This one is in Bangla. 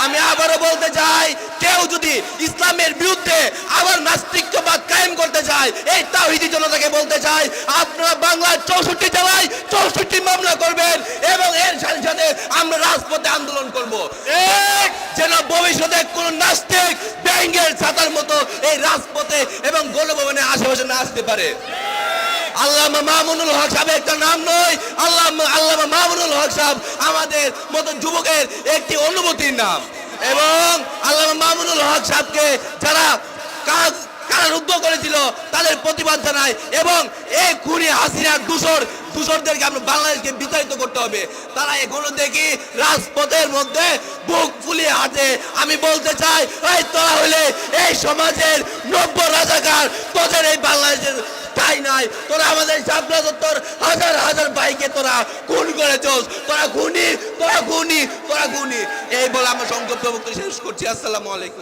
আমি আবারও বলতে চাই, কেউ যদি ইসলামের বিরুদ্ধে আবার নাস্তিকবাদ কায়েম করতে চায়, এই তাওহীদি জনতাকে বলতে চাই, আপনারা বাংলার 64 জেলায় 64 মামলা করবেন এবং এর সাথে সাথে আমরা রাজপথে আন্দোলন করব, যেন ভবিষ্যতে কোন নাস্তিক ব্যাঙের ছাতার মতো এই রাজপথে এবং গণভবনের আশেপাশে না আসতে পারে। আল্লামা মামুনুল হক সাহেব একটা নাম নয়, আল্লামা মামুনুল হক সাহেব আমাদের মতো যুবকের একটি অনুভূতির নাম। এবং আল্লামা মামুনুল হক সাহেবকে যারা কারারুদ্ধ করেছিল তাদের প্রতিবাদ জানায় এবং এই খুনি হাসিনার দূষরদেরকে আমরা বাংলাদেশকে বিতাড়িত করতে হবে। তারা এখনো দেখি রাজপথের মধ্যে বুক ফুলিয়ে হাঁটে। আমি বলতে চাই, এই তোরা হইলে এই সমাজের 90 রাজাকার, তোদের এই বাংলাদেশের তাই নাই। তোরা আমাদের শাপলা চত্বর হাজার হাজার ভাইকে তোরা খুন করেছস, তোরা খুনি। এই বলে আমার সংক্ষিপ্ত বক্তব্য শেষ করছি। আসসালামু আলাইকুম।